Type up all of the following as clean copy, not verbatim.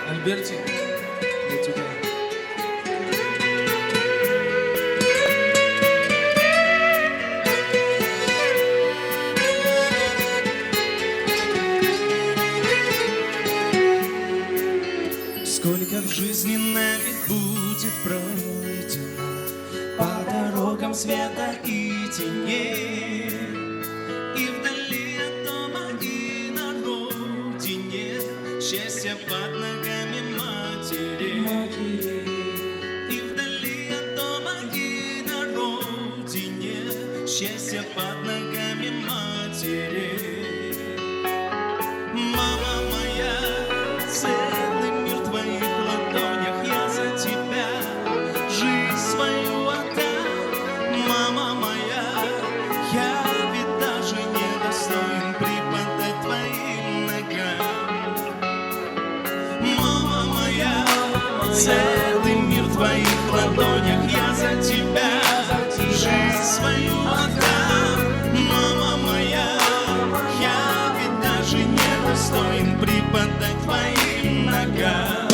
Альбертик, для тебя. Сколько в жизни на век будет пройдено по дорогам света и теней, и вдали от дома, и на родине счастье под ногами матери. И вдали от дома, и на родине счастье под ногами матери. Мама моя, целый мир в твоих ладонях, я за тебя жизнь свою отдам. Мама моя, я ведь даже не достоин припадать твоим ногам. Мама моя, целый мир в твоих ладонях, я за тебя жизнь свою отдам. Мама моя, я ведь даже не достоин припадать твоим ногам.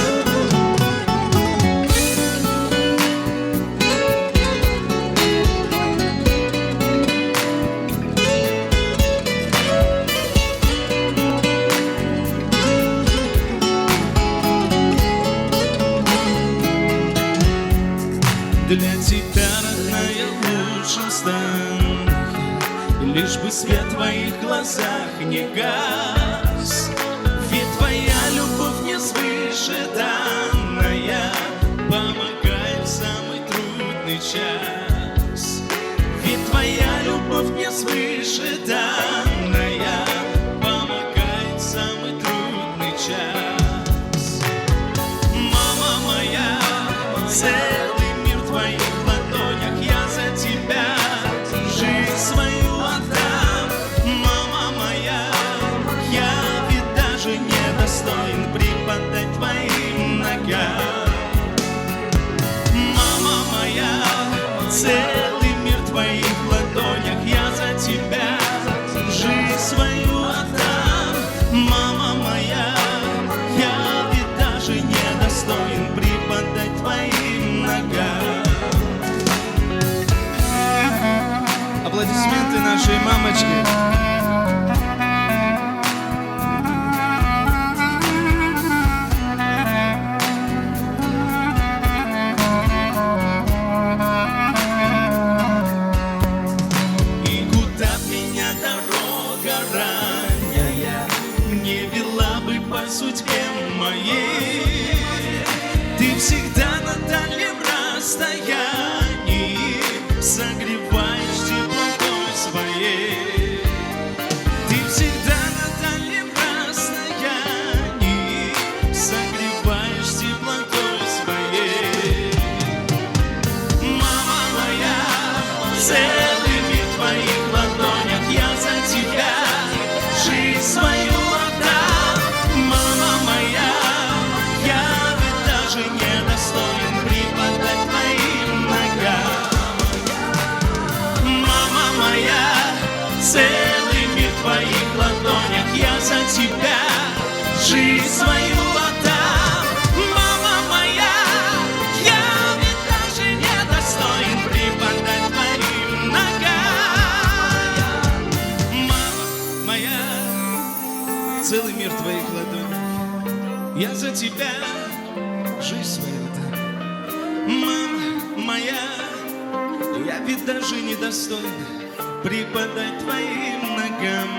Для тебя, родная, лучше стану я, лишь бы свет в твоих глазах не гас. Ведь твоя любовь мне свыше данная помогает в самый трудный час. Ведь твоя любовь мне свыше данная помогает в самый трудный час. Мама моя, целый мир в твоих ладонях, я за тебя жизнь свою отдам. Мама моя, я ведь даже не достоин припадать твоим ногам. Мама моя, целый мир в твоих ладонях, я за тебя жизнь свою отдам. Мама моя, я ведь даже не достоин припадать твоим ногам. Аплодисменты нашей мамочке. И куда б меня дорога ранняя не вела бы по судьбе моей, ты всегда на дальнем расстоянии согреваешь теплотой своей. Ты всегда на дальнем расстоянии согреваешь теплотой своей. Мама моя, целый мир в твоих ладонях, я за тебя жизнь свою отдам. Мама моя, я ведь даже не достоин припадать твоим ногам. Мама моя, целый мир в твоих ладонях, я за тебя жизнь свою отдам. Мама моя, я ведь даже не достоин припадать твоим ногам. Мама моя, целый мир в твоих ладонях, я за тебя жизнь свою отдам. Мама моя, я ведь даже не достоин припадать твоим ногам.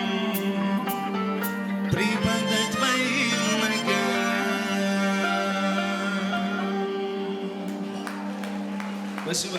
Припадать твоим ногам. Спасибо.